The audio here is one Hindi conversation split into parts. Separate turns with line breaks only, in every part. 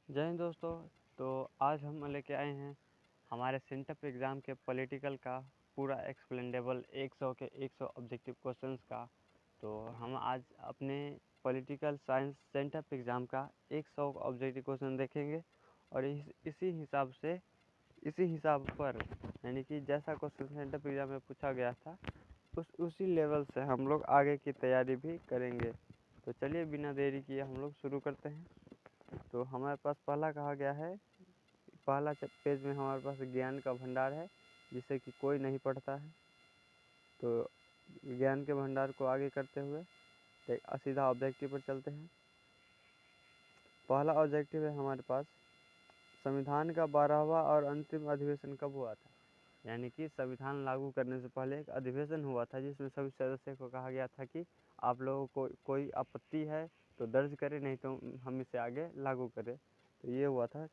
जय हिंद दोस्तों। तो आज हम लेके आए हैं हमारे सेंटअप एग्ज़ाम के पॉलिटिकल का पूरा एक्सप्लेनेबल 100 के 100 ऑब्जेक्टिव क्वेश्चंस का। तो हम आज अपने पॉलिटिकल साइंस सेंटअप एग्ज़ाम का 100 ऑब्जेक्टिव क्वेश्चन देखेंगे और इसी हिसाब पर यानी कि जैसा क्वेश्चन सेंटअप एग्ज़ाम में पूछा गया था उसी लेवल से हम लोग आगे की तैयारी भी करेंगे। तो चलिए बिना देरी किए हम लोग शुरू करते हैं। तो हमारे पास पहला कहा गया है, पहला पेज में हमारे पास ज्ञान का भंडार है जिसे कि कोई नहीं पढ़ता है। तो ज्ञान के भंडार को आगे करते हुए सीधा ऑब्जेक्टिव पर चलते हैं। पहला ऑब्जेक्टिव है हमारे पास, संविधान का 12वां और अंतिम अधिवेशन कब हुआ था। यानी कि संविधान लागू करने से पहले एक अधिवेशन हुआ था जिसमें सभी सदस्यों को कहा गया था कि आप लोगों को कोई आपत्ति है तो दर्ज करें, नहीं तो हम इसे आगे लागू करें। तो ये हुआ था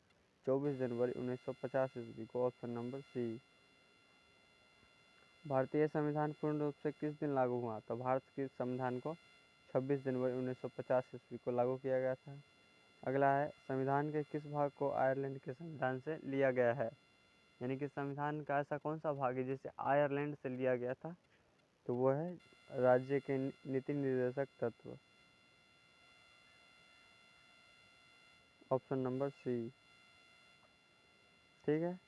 24 जनवरी 1950 ईस्वी को, ऑप्शन नंबर सी। भारतीय संविधान पूर्ण रूप से किस दिन लागू हुआ। तो भारत के संविधान को 26 जनवरी 1950 ईस्वी को लागू किया गया था। अगला है, संविधान के किस भाग को आयरलैंड के संविधान से लिया गया है। यानी कि संविधान का ऐसा कौन सा भाग है जिसे आयरलैंड से लिया गया था। तो वो है राज्य के नीति निर्देशक तत्व, ऑप्शन नंबर सी। ठीक है,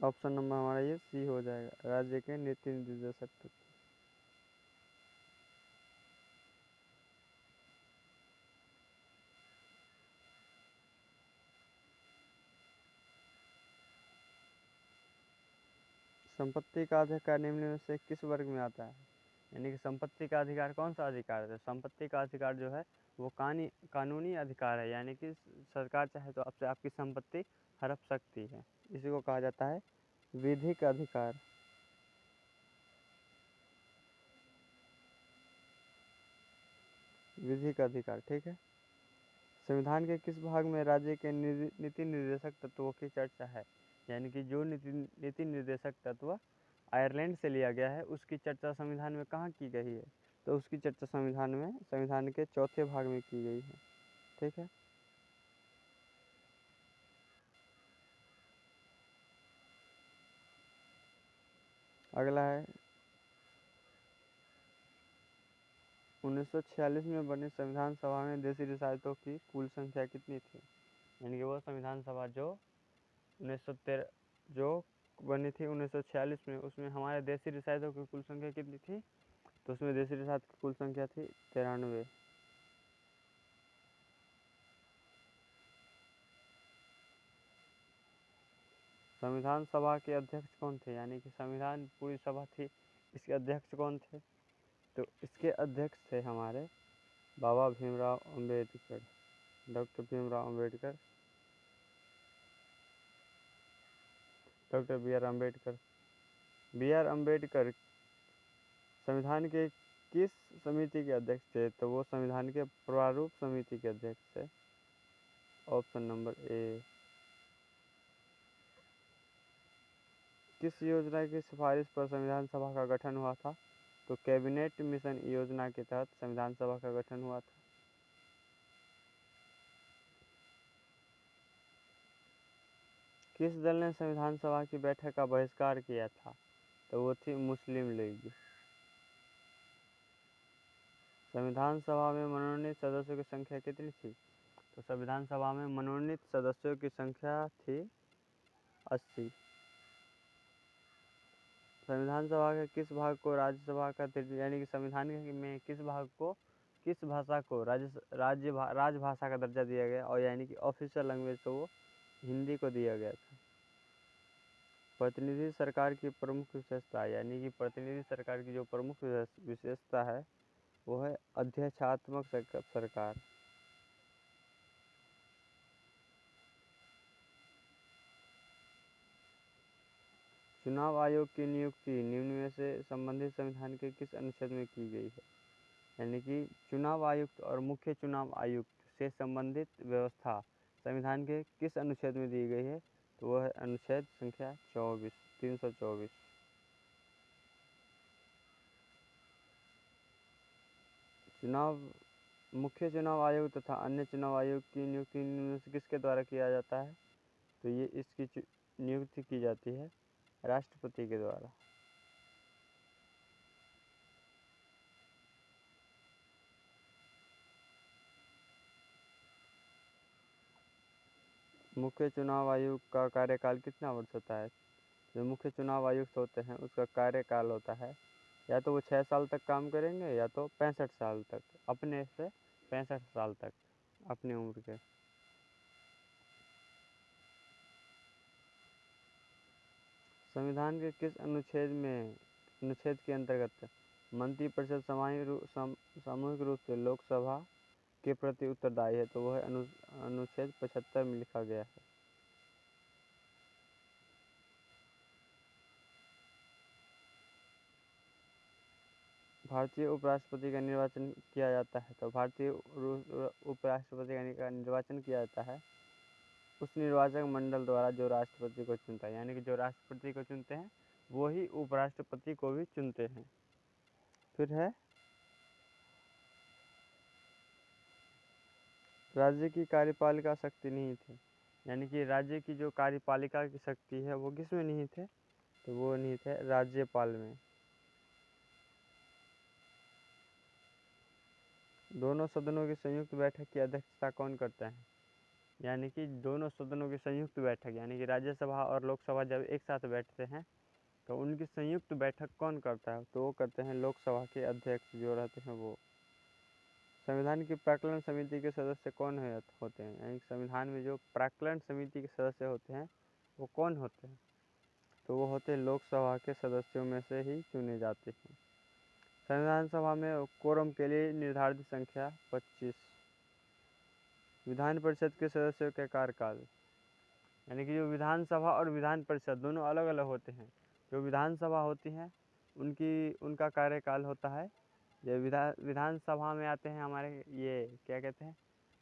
ऑप्शन नंबर हमारा ये सी हो जाएगा, राज्य के नीति निर्देशक तत्व। संपत्ति का अधिकार निम्न में से किस वर्ग में आता है। यानी कि संपत्ति का अधिकार कौन सा अधिकार है। संपत्ति का अधिकार जो है वो कानूनी अधिकार है, यानी कि सरकार चाहे तो आपसे आपकी संपत्ति हड़प सकती है। इसी को कहा जाता है विधिक अधिकार। विधिक अधिकार, ठीक है। संविधान के किस भाग में राज्य के नीति निर्देशक तत्वों की चर्चा है। यानी कि जो नीति निर्देशक तत्व आयरलैंड से लिया गया है उसकी चर्चा संविधान में कहाँ की गई है। तो उसकी चर्चा संविधान के चौथे भाग में की गई है। ठीक है, अगला है, 1946 में बनी संविधान सभा में देशी रियासतों की कुल संख्या कितनी थी। यानी कि वो संविधान सभा जो 1913 जो बनी थी 1946 में, उसमें हमारे देशी रियासतों की कुल संख्या कितनी थी। तो उसमें देशी रियासत की कुल संख्या थी 93। संविधान सभा के अध्यक्ष कौन थे। यानी कि संविधान पूरी सभा थी, इसके अध्यक्ष कौन थे। तो इसके अध्यक्ष थे हमारे बाबा Bhimrao Ambedkar, doctor Bhimrao Ambedkar, doctor B R Ambedkar संविधान के किस समिति के अध्यक्ष थे। तो वो संविधान के प्रारूप समिति के अध्यक्ष थे, ऑप्शन नंबर ए। किस योजना की सिफारिश पर संविधान सभा का गठन हुआ था। तो कैबिनेट मिशन योजना के तहत संविधान सभा का गठन हुआ था। किस दल ने संविधान सभा की बैठक का बहिष्कार किया था। तो वो थी मुस्लिम लीग। संविधान सभा में मनोनीत सदस्यों की संख्या कितनी थी। तो संविधान सभा में मनोनीत सदस्यों की संख्या थी 80। संविधान सभा के किस भाग को राज्यसभा का यानी कि संविधान में किस भाग को, किस भाषा को राजभाषा का दर्जा दिया गया, और यानी कि ऑफिशियल लैंग्वेज तो वो हिंदी को दिया गया था। प्रतिनिधि सरकार की प्रमुख विशेषता, यानी कि प्रतिनिधि सरकार की जो प्रमुख विशेषता है वो है अध्यक्षात्मक सरकार। चुनाव आयोग की नियुक्ति निम्न में से संबंधित संविधान के किस अनुच्छेद में की गई है। यानी कि चुनाव आयुक्त और मुख्य चुनाव आयुक्त से संबंधित व्यवस्था संविधान के किस अनुच्छेद में दी गई है। तो वह है अनुच्छेद संख्या 324। चुनाव मुख्य चुनाव आयोग तथा अन्य चुनाव आयोग की नियुक्ति इनमें से किसके द्वारा किया जाता है? तो ये इसकी नियुक्ति की जाती है राष्ट्रपति के द्वारा। मुख्य चुनाव आयोग का कार्यकाल कितना वर्ष होता है? जो मुख्य चुनाव आयुक्त होते हैं उसका कार्यकाल होता है या तो वो 6 साल तक काम करेंगे या तो 65 साल तक, अपने से 65 साल तक अपनी उम्र के। संविधान के किस अनुच्छेद के अंतर्गत मंत्रिपरिषद सामूहिक रूप से लोकसभा के प्रति उत्तरदायी है? तो वह अनुच्छेद 75 में लिखा गया है। भारतीय उपराष्ट्रपति का निर्वाचन किया जाता है। तो भारतीय उपराष्ट्रपति का निर्वाचन किया जाता है उस निर्वाचक मंडल द्वारा जो राष्ट्रपति को चुनता है, यानी कि जो राष्ट्रपति को चुनते हैं वो ही उपराष्ट्रपति को भी चुनते हैं। फिर है राज्य की कार्यपालिका शक्ति निहित है, यानी कि राज्य की जो कार्यपालिका की शक्ति है वो किस में निहित है? तो वो निहित है राज्यपाल में। दोनों सदनों की संयुक्त बैठक की अध्यक्षता कौन करता है? यानी कि दोनों सदनों की संयुक्त बैठक, यानी कि राज्यसभा और लोकसभा जब एक साथ बैठते हैं तो उनकी संयुक्त बैठक कौन करता है? तो वो करते हैं लोकसभा के अध्यक्ष जो रहते हैं वो। संविधान की प्राक्कलन समिति के सदस्य कौन होते हैं? यानी संविधान में जो प्राक्कलन समिति के सदस्य होते हैं वो कौन होते हैं? तो वो होते हैं लोकसभा के सदस्यों में से ही चुने जाते हैं। संविधान सभा में कोरम के लिए निर्धारित संख्या 25। विधान परिषद के सदस्यों के कार्यकाल, यानी कि जो विधानसभा और विधान परिषद दोनों अलग अलग होते हैं। जो विधानसभा होती है उनका कार्यकाल होता है, जो विधानसभा में आते हैं हमारे ये क्या कहते हैं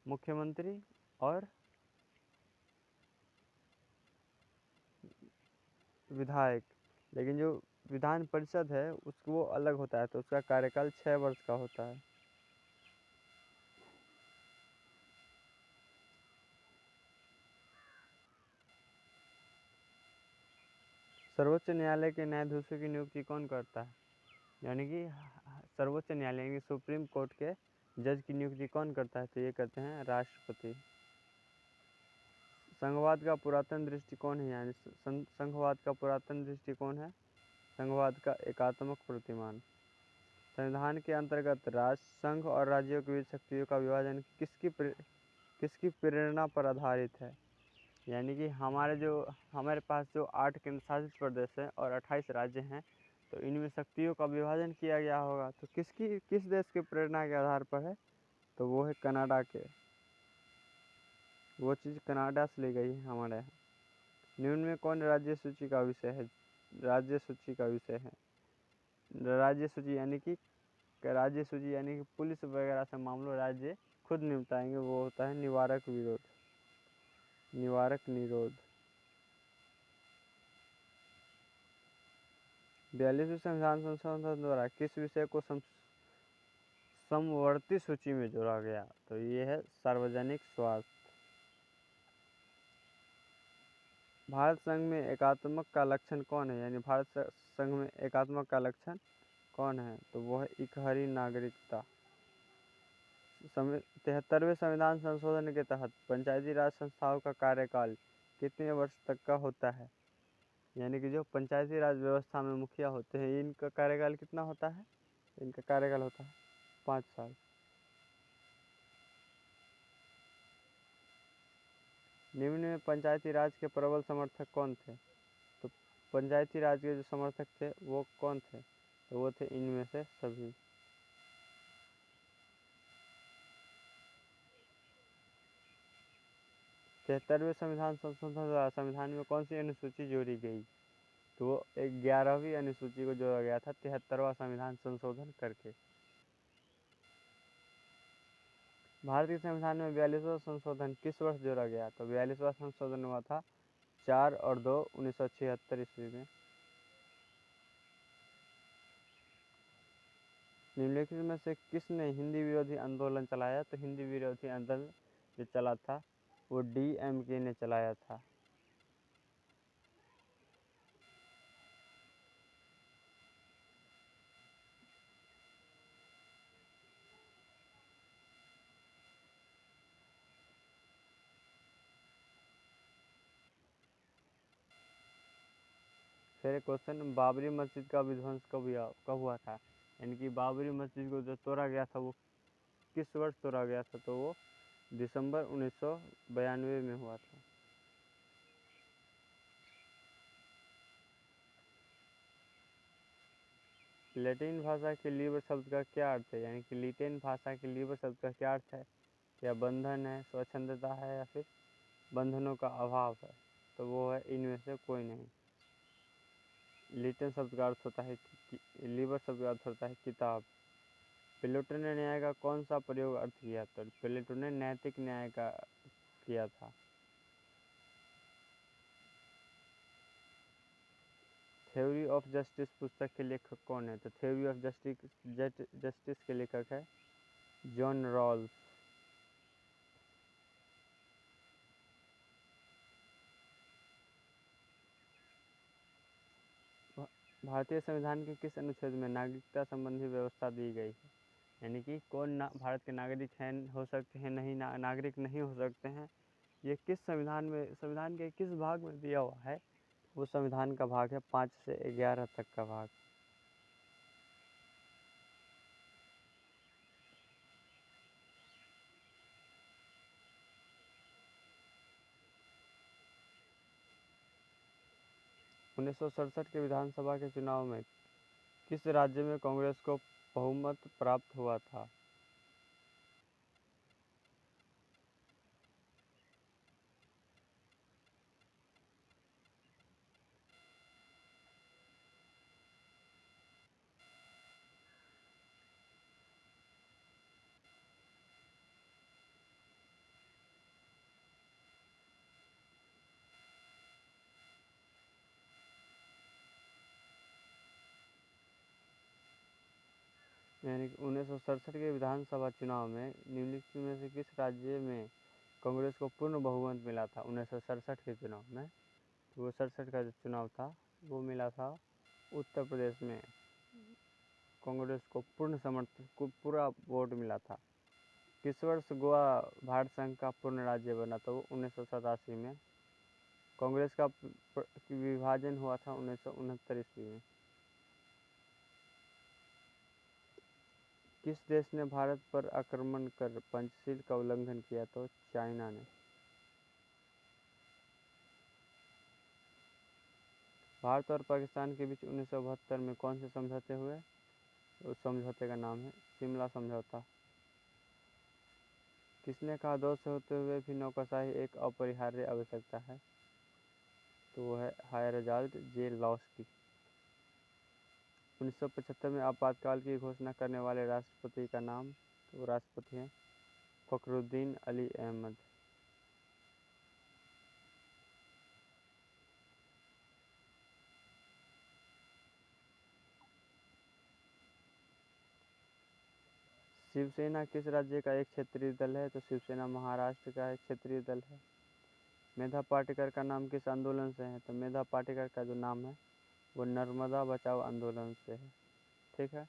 मुख्यमंत्री और विधायक। लेकिन जो विधान परिषद है उसको वो अलग होता है, तो उसका कार्यकाल 6 वर्ष का होता है। सर्वोच्च न्यायालय के न्यायाधीशों की नियुक्ति कौन करता है? यानी कि सर्वोच्च न्यायालय यानी सुप्रीम कोर्ट के जज की नियुक्ति कौन करता है? तो ये करते हैं राष्ट्रपति। संघवाद का पुरातन दृष्टिकोण है, यानी संघवाद का पुरातन दृष्टिकोण है संघवाद का एकात्मक प्रतिमान। संविधान के अंतर्गत राष्ट्र, संघ और राज्यों के बीच शक्तियों का विभाजन किसकी प्रेरणा पर आधारित है? यानी कि हमारे पास जो 8 केंद्र शासित प्रदेश हैं और 28 राज्य हैं, तो इनमें शक्तियों का विभाजन किया गया होगा। तो किस देश की प्रेरणा के आधार पर है? तो वो है कनाडा के। वो चीज़ कनाडा से ली गई है हमारे यहाँ। निम्न में कौन राज्य सूची का विषय है? राज्य सूची का विषय है राज्य सूची, यानी कि पुलिस वगैरह से मामलों राज्य खुद निपटाएंगे, वो होता है निवारक निरोध। 42वें संविधान संशोधन द्वारा किस विषय को समवर्ती सूची में जोड़ा गया? तो ये है सार्वजनिक स्वास्थ्य। भारत संघ में एकात्मक का लक्षण कौन है? यानी भारत संघ में एकात्मक का लक्षण कौन है? तो वो है इकहरी नागरिकता। 73वें संविधान संशोधन के तहत पंचायती राज संस्थाओं का कार्यकाल कितने वर्ष तक का होता है? यानी कि जो पंचायती राज व्यवस्था में मुखिया होते हैं इनका कार्यकाल कितना होता है? इनका कार्यकाल होता है 5 साल। निम्न में पंचायती राज के प्रबल समर्थक कौन थे? तो पंचायती राज के जो समर्थक थे वो कौन थे? तो वो थे इनमें से सभी। 73वें संविधान संशोधन द्वारा संविधान में कौन सी अनुसूची जोड़ी गई? तो वो 11वीं अनुसूची को जोड़ा गया था 73वां संविधान संशोधन करके। भारतीय संविधान में 42वां संशोधन किस वर्ष जोड़ा गया? तो 42वां संशोधन हुआ था 4/2/1976 ईस्वी में। निम्नलिखित में से किसने हिंदी विरोधी आंदोलन चलाया? तो हिंदी विरोधी आंदोलन जो चला था वो DMK ने चलाया था। फिर क्वेश्चन, बाबरी मस्जिद का विध्वंस कब हुआ था? यानी कि बाबरी मस्जिद को जो तोड़ा गया था वो किस वर्ष तोड़ा गया था? तो वो दिसंबर 1992 में हुआ था। लैटिन भाषा के लीबर शब्द का क्या अर्थ है? यानी कि लैटिन भाषा के लीबर शब्द का क्या अर्थ है? या बंधन है, स्वच्छंदता है, या फिर बंधनों का अभाव है? तो वो है इनमें से कोई नहीं। लैटिन शब्द का अर्थ होता है लीबर शब्द का अर्थ होता है किताब। प्लेटो ने न्याय का कौन सा प्रयोग अर्थ किया? तो प्लेटो ने नैतिक न्याय का किया था। थ्योरी ऑफ जस्टिस पुस्तक के लेखक कौन है? तो थ्योरी ऑफ जस्टिस के लेखक है जॉन रॉल्स। भारतीय संविधान के किस अनुच्छेद में नागरिकता संबंधी व्यवस्था दी गई है? यानी कि कौन भारत के नागरिक हैं, हो सकते हैं, नहीं नागरिक नहीं हो सकते हैं, ये किस संविधान के किस भाग में दिया हुआ है? वो संविधान का भाग है 5 से 11 तक का भाग। उन्नीस सौ सड़सठ के विधानसभा के चुनाव में किस राज्य में कांग्रेस को बहुमत प्राप्त हुआ था? यानी कि 1967 के विधानसभा चुनाव में निम्नलिखित में से किस राज्य में कांग्रेस को पूर्ण बहुमत मिला था? 1967 के चुनाव में, तो वो 67 का जो चुनाव था वो मिला था उत्तर प्रदेश में। कांग्रेस को पूर्ण समर्थन को पूरा वोट मिला था। किस वर्ष गोवा भारत संघ का पूर्ण राज्य बना? तो वो 1987 में। कांग्रेस का विभाजन हुआ था 1969 ईस्वी में। किस देश ने भारत पर आक्रमण कर पंचशील का उल्लंघन किया? तो चाइना ने। भारत और पाकिस्तान के बीच 1972 में कौन से समझौते हुए? उस समझौते का नाम है शिमला समझौता। किसने कहा दोष होते हुए भी नौकरशाही एक अपरिहार्य आवश्यकता है? तो वो है हायरजाल्ड जे लॉस्की। 1975 में आपातकाल की घोषणा करने वाले राष्ट्रपति का नाम? तो वो राष्ट्रपति हैं फखरुद्दीन अली अहमद। शिवसेना किस राज्य का एक क्षेत्रीय दल है? तो शिवसेना महाराष्ट्र का एक क्षेत्रीय दल है। मेधा पाटेकर का नाम किस आंदोलन से है? तो मेधा पाटेकर का जो नाम है वो नर्मदा बचाओ आंदोलन से है। ठीक है।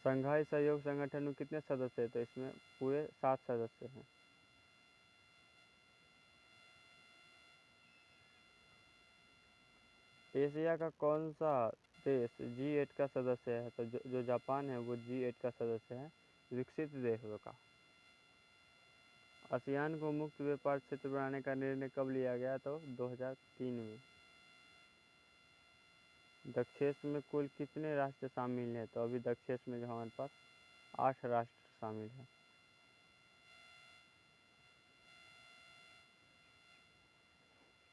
संघाई सहयोग संगठन में कितने सदस्य हैं? तो इसमें पूरे 7 सदस्य हैं। एशिया का कौन सा देश G8 का सदस्य है? तो जो जापान है वो G8 का सदस्य है, विकसित देशों का। आसियान को मुक्त व्यापार क्षेत्र बनाने का निर्णय कब लिया गया? तो 2003 में। दक्षेश में कुल कितने राष्ट्र शामिल हैं? तो अभी दक्षेश में जो हमारे पास 8 राष्ट्र शामिल हैं।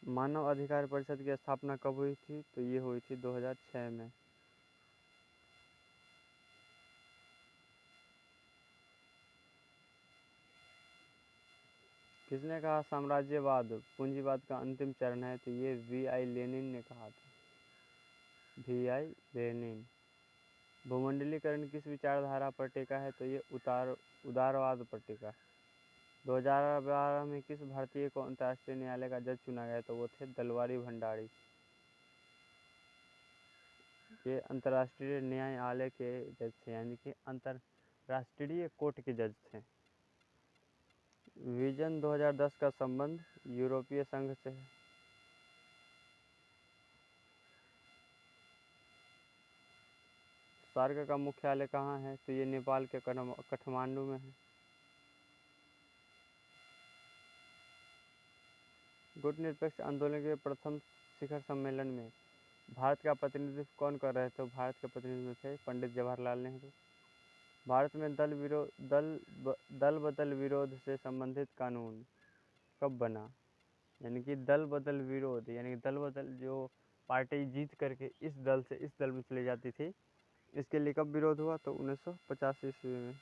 मानव अधिकार परिषद की स्थापना कब हुई थी? तो ये हुई थी 2006 में। किसने कहा साम्राज्यवाद पूंजीवाद का अंतिम चरण है? तो ये V.I. लेनिन ने कहा था। VI Lenin. भूमंडलीकरण किस विचारधारा पर टिका है? तो ये उदारवाद पर टिका है। 2012 में किस भारतीय को अंतर्राष्ट्रीय न्यायालय का जज चुना गया? तो वो थे दलवारी भंडारी। ये अंतर्राष्ट्रीय न्यायालय के जज थे, यानी कि अंतर्राष्ट्रीय कोर्ट के जज थे। विजन 2010 का संबंध यूरोपीय संघ से है। सार्क का मुख्यालय कहाँ है? तो ये नेपाल के काठमांडू में है। गुटनिरपेक्ष आंदोलन के प्रथम शिखर सम्मेलन में भारत का प्रतिनिधित्व कौन कर रहे थे? भारत के प्रतिनिधि थे पंडित जवाहरलाल नेहरू। भारत में दल बदल विरोध से संबंधित कानून कब बना? यानी कि दल बदल विरोध, यानी कि दल बदल जो पार्टी जीत करके इस दल से इस दल में चली जाती थी, इसके लिए कब विरोध हुआ? तो 1950 ईस्वी में।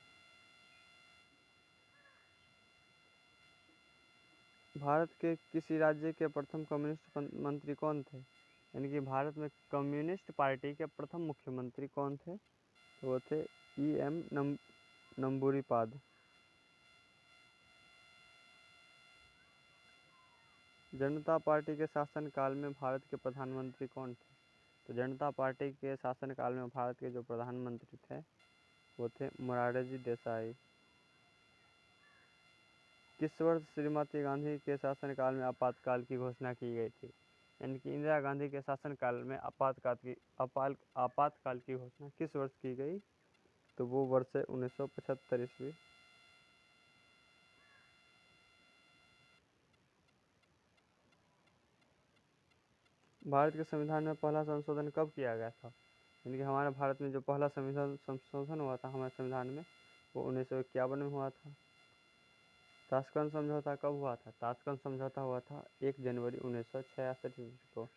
भारत के किसी राज्य के प्रथम कम्युनिस्ट मंत्री कौन थे? यानी कि भारत में कम्युनिस्ट पार्टी के प्रथम मुख्यमंत्री कौन थे? तो वो थे E.M. नंबूरीपाद। जनता पार्टी के शासनकाल में भारत के प्रधानमंत्री कौन थे? तो जनता पार्टी के शासनकाल में भारत के जो प्रधानमंत्री थे वो थे मोरारजी देसाई। किस वर्ष श्रीमती गांधी के शासनकाल में आपातकाल की घोषणा की गई थी? यानी कि इंदिरा गांधी के शासनकाल में आपातकाल की घोषणा किस वर्ष की गई? तो वो वर्ष है 1975 ईस्वी। भारत के संविधान में पहला संशोधन कब किया गया था? यानी कि हमारे भारत में जो पहला संशोधन हुआ था हमारे संविधान में, वो 1951 में हुआ था। ताशकंद समझौता कब हुआ था? ताशकंद समझौता हुआ था 1 जनवरी 1966 ईस्वी को।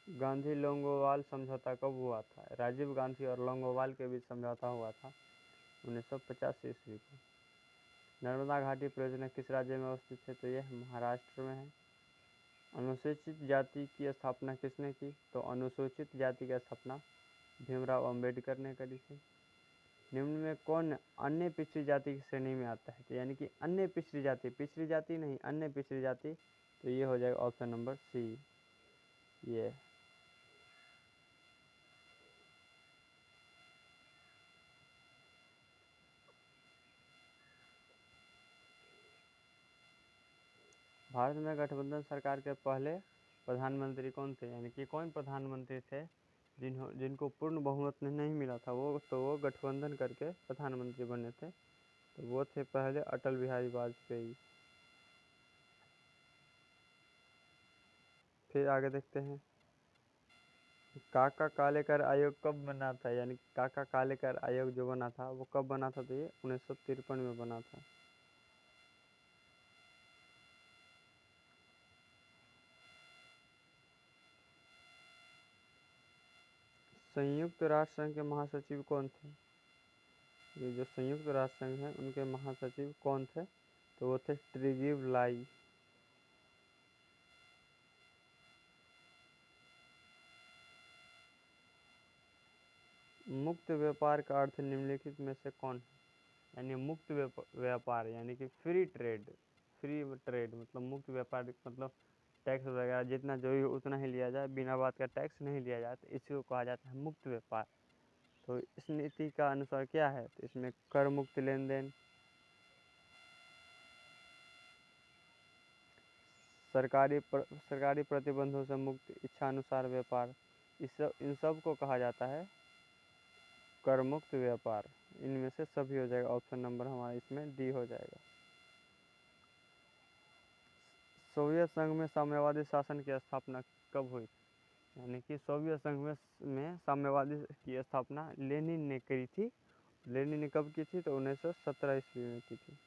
गांधी लोंगोवाल समझौता कब हुआ था? राजीव गांधी और लोंगोवाल के बीच समझौता हुआ था 1950 ईस्वी को। नर्मदा घाटी परियोजना किस राज्य में अवस्थित है? तो यह महाराष्ट्र में है। अनुसूचित जाति की स्थापना किसने की? तो अनुसूचित जाति की स्थापना भीमराव अंबेडकर ने करी थी। निम्न में कौन अन्य पिछड़ी जाति की श्रेणी में आता है? तो यानी कि अन्य पिछड़ी जाति नहीं, अन्य पिछड़ी जाति, तो ये हो जाएगा ऑप्शन नंबर सी। ये भारत में गठबंधन सरकार के पहले प्रधानमंत्री कौन थे? यानी कि कौन प्रधानमंत्री थे जिनको पूर्ण बहुमत नहीं मिला था? वो गठबंधन करके प्रधानमंत्री बने थे। तो वो थे पहले अटल बिहारी वाजपेयी। फिर आगे देखते हैं, काका कालेकर आयोग कब बना था? यानी कि काका कालेकर आयोग जो बना था वो कब बना था? तो ये 1953 में बना था। संयुक्त राष्ट्र संघ के महासचिव कौन थे? ये जो संयुक्त राष्ट्र संघ है उनके महासचिव कौन थे? तो वो थे ट्रिगिव लाई। मुक्त व्यापार का अर्थ निम्नलिखित में से कौन है? यानी मुक्त व्यापार यानी कि फ्री ट्रेड मतलब मुक्त व्यापार मतलब टैक्स वगैरह जितना जो ही उतना ही लिया जाए, बिना बात का टैक्स नहीं लिया जाए, तो इसी को कहा जाता है मुक्त व्यापार। तो इस नीति का अनुसार क्या है? तो इसमें कर मुक्त लेन देन, सरकारी प्रतिबंधों से मुक्त इच्छानुसार व्यापार, इन सब को कहा जाता है कर मुक्त व्यापार। इनमें से सभी हो जाएगा, ऑप्शन नंबर हमारा इसमें डी हो जाएगा। सोवियत संघ में साम्यवादी शासन की स्थापना कब हुई? यानी कि सोवियत संघ में साम्यवादी की स्थापना लेनिन ने करी थी। लेनिन ने कब की थी? तो 1917 ईस्वी में की थी।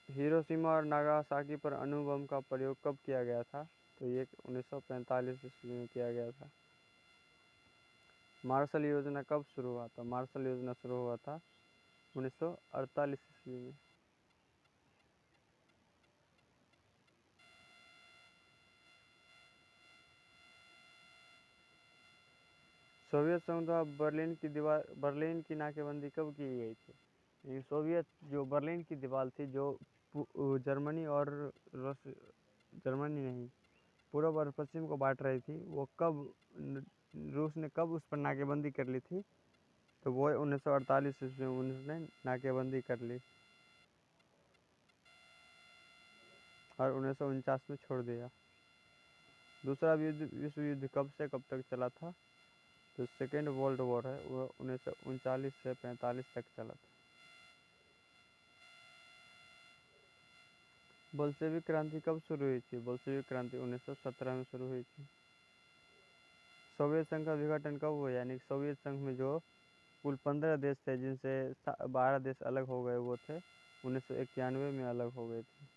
हिरोशिमा और नागासाकी पर अणु बम का प्रयोग कब किया गया था? तो ये 1945 ईस्वी में किया गया था। मार्शल योजना कब शुरू हुआ था? मार्शल योजना शुरू हुआ था 1948 ईस्वी में। सोवियत संघ द्वारा बर्लिन की नाकेबंदी कब की गई थी? ये सोवियत जो बर्लिन की दीवार थी, जो जर्मनी और जर्मनी नहीं, पूर्व और पश्चिम को बांट रही थी, वो कब रूस ने कब उस पर नाकेबंदी कर ली थी? तो वो 1948 ईस्वी में उन्होंने नाकेबंदी कर ली और 1949 में छोड़ दिया। दूसरा विश्व युद्ध कब से कब तक चला था? जो सेकेंड वर्ल्ड वॉर है वो 1939 से 45 तक चला था। बोल्शेविक क्रांति कब शुरू हुई थी? बोल्शेविक क्रांति 1917 में शुरू हुई थी। सोवियत संघ का विघटन कब हुआ? यानी सोवियत संघ में जो कुल 15 देश थे, जिनसे 12 देश अलग हो गए, वो थे 1991 में अलग हो गए थे।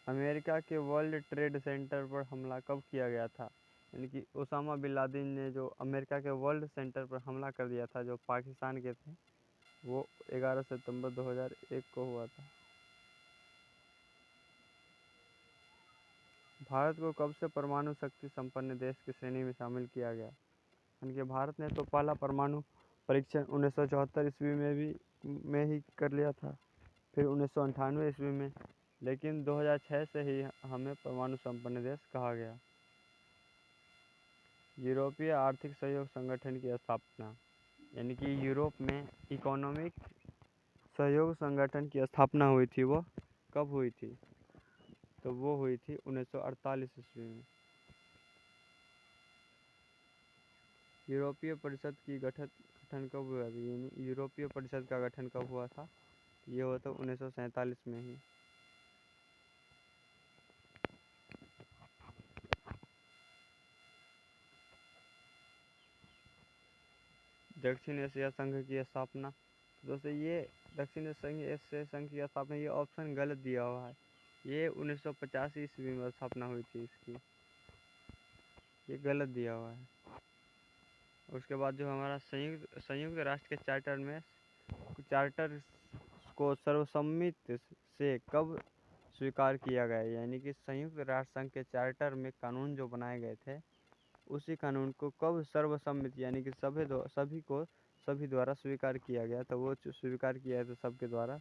अमेरिका के वर्ल्ड ट्रेड सेंटर पर हमला कब किया गया था? यानी कि ओसामा बिन लादेन ने जो अमेरिका के वर्ल्ड सेंटर पर हमला कर दिया था, जो पाकिस्तान के थे, वो 11 सितंबर 2001 को हुआ था। भारत को कब से परमाणु शक्ति संपन्न देश की श्रेणी में शामिल किया गया? यानी कि भारत ने तो पहला परमाणु परीक्षण 1974 ईस्वी में ही कर लिया था, फिर 1998 ईस्वी में, लेकिन 2006 से ही हमें परमाणु संपन्न देश कहा गया। यूरोपीय आर्थिक सहयोग संगठन की स्थापना, यानी कि यूरोप में इकोनॉमिक सहयोग संगठन की स्थापना हुई थी, वो कब हुई थी? तो वो हुई थी 1948 ईस्वी में। यूरोपीय परिषद की गठन कब हुआ था? यानी यूरोपीय परिषद का गठन कब हुआ था? ये हुआ था 1947 में ही। दक्षिण एशिया संघ की स्थापना, दोस्तों ये दक्षिण एशिया संघ की स्थापना, ये ऑप्शन गलत दिया हुआ है। ये 1950 ईस्वी में स्थापना हुई थी इसकी, ये गलत दिया हुआ है। उसके बाद जो हमारा संयुक्त राष्ट्र के चार्टर को सर्वसम्मति से कब स्वीकार किया गया? यानी कि संयुक्त राष्ट्र संघ के चार्टर में कानून जो बनाए गए थे, उसी कानून को कब सर्वसम्मति यानी कि सभी द्वारा स्वीकार किया गया? तो वो स्वीकार किया था सबके द्वारा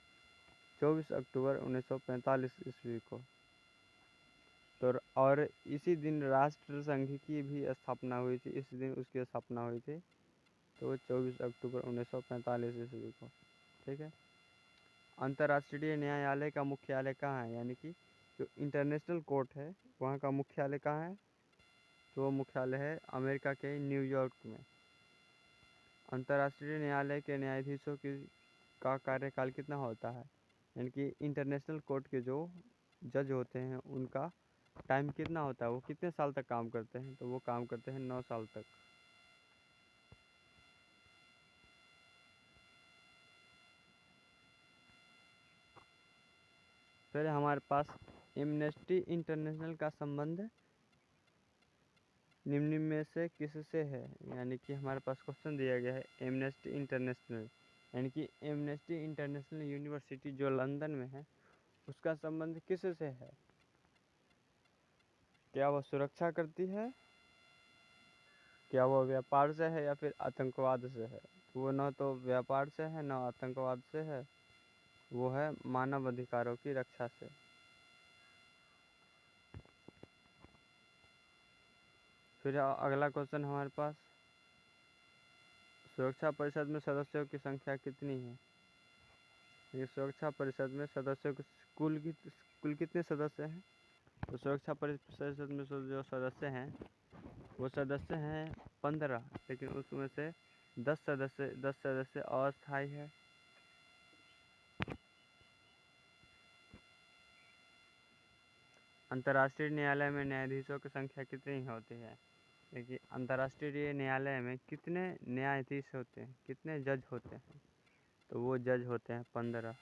24 अक्टूबर 1945 ईस्वी को। तो और इसी दिन राष्ट्र संघ की भी स्थापना हुई थी, इस दिन उसकी स्थापना हुई थी, तो 24 अक्टूबर 1945 ईस्वी को। ठीक है। अंतर्राष्ट्रीय न्यायालय का मुख्यालय कहाँ है? यानी कि जो इंटरनेशनल कोर्ट है, वहाँ का मुख्यालय कहाँ है? तो वो मुख्यालय है अमेरिका के न्यूयॉर्क में। अंतर्राष्ट्रीय न्यायालय के न्यायाधीशों का कार्यकाल कितना होता है? यानी कि इंटरनेशनल कोर्ट के जो जज होते हैं, उनका टाइम कितना होता है? वो कितने साल तक काम करते हैं? तो वो काम करते हैं 9 साल तक। फिर हमारे पास एमनेस्टी इंटरनेशनल का संबंध निम्न में से किससे है? यानी कि हमारे पास क्वेश्चन दिया गया है एमनेस्टी इंटरनेशनल, यानी कि एमनेस्टी इंटरनेशनल यूनिवर्सिटी जो लंदन में है, उसका संबंध किससे है? क्या वह सुरक्षा करती है, क्या वह व्यापार से है, या फिर आतंकवाद से है? वो न तो व्यापार से है, न आतंकवाद से है, वो है मानव अधिकारों की रक्षा से। फिर अगला क्वेश्चन हमारे पास, सुरक्षा परिषद में सदस्यों की संख्या कितनी है? ये सुरक्षा परिषद में सदस्यों की कुल कितने सदस्य हैं? तो सुरक्षा परिषद में जो सदस्य हैं, वो सदस्य हैं 15, लेकिन उसमें से 10 सदस्य अस्थायी है। अंतर्राष्ट्रीय न्यायालय में न्यायाधीशों की संख्या कितनी होती है? देखिए, अंतर्राष्ट्रीय न्यायालय में कितने न्यायाधीश होते हैं, कितने जज होते हैं? तो वो जज होते हैं 15।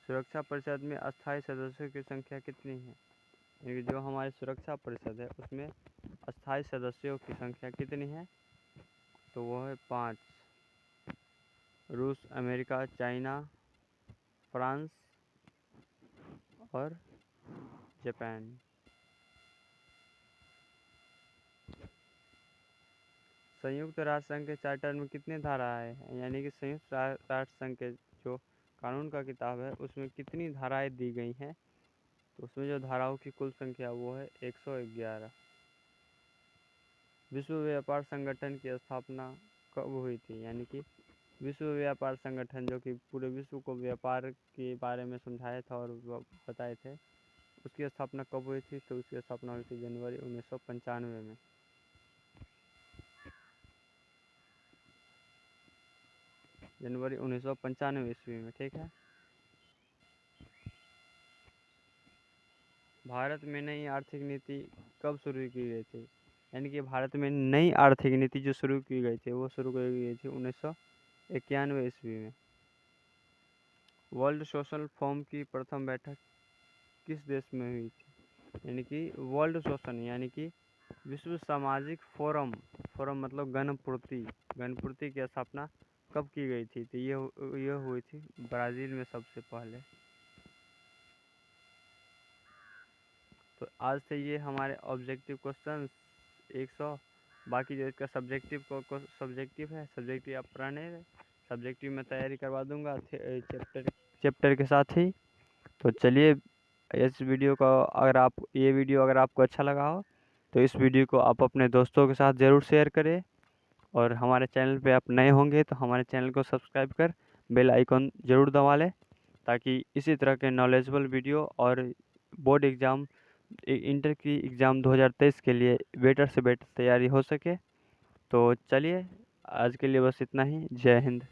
सुरक्षा परिषद में अस्थायी सदस्यों की संख्या कितनी है? यानी जो हमारी सुरक्षा परिषद है, उसमें अस्थायी सदस्यों की संख्या कितनी है? तो वो है 5। रूस, अमेरिका, चाइना, फ्रांस और जापान। संयुक्त राष्ट्र संघ के चार्टर में कितनी धाराएं हैं, यानी कि संयुक्त राष्ट्र संघ के जो कानून का किताब है उसमें कितनी धाराएं दी गई हैं, तो उसमें जो धाराओं की कुल संख्या वो है 111। विश्व व्यापार संगठन की स्थापना कब हुई थी, यानी कि विश्व व्यापार संगठन जो कि पूरे विश्व को व्यापार के बारे में समझाया था और बताए थे, उसकी स्थापना कब हुई थी, तो उसकी स्थापना हुई थी जनवरी 1995 में। जनवरी 1995 ईस्वी में, ठीक है। भारत में नई आर्थिक नीति कब शुरू की गई थी, यानी कि भारत में नई आर्थिक नीति जो शुरू की गई थी वो शुरू की गई थी 1991 ईस्वी में। वर्ल्ड सोशल फोरम की प्रथम बैठक किस देश में हुई थी, यानी कि वर्ल्ड सोशल यानी कि विश्व सामाजिक फोरम मतलब गणपूर्ति की स्थापना कब की गई थी, तो ये हुई थी ब्राज़ील में सबसे पहले। तो आज से ये हमारे ऑब्जेक्टिव क्वेश्चन 100, बाकी जो इसका सब्जेक्टिव है, सब्जेक्टिव आप पढ़ने, सब्जेक्टिव में तैयारी करवा दूंगा चैप्टर के साथ ही। तो चलिए, इस वीडियो को ये वीडियो अगर आपको अच्छा लगा हो तो इस वीडियो को आप अपने दोस्तों के साथ ज़रूर शेयर करें, और हमारे चैनल पे आप नए होंगे तो हमारे चैनल को सब्सक्राइब कर बेल आइकॉन ज़रूर दबा लें, ताकि इसी तरह के नॉलेजेबल वीडियो और बोर्ड एग्ज़ाम इंटर की एग्ज़ाम 2023 के लिए बेटर से बेटर तैयारी हो सके। तो चलिए, आज के लिए बस इतना ही। जय हिंद।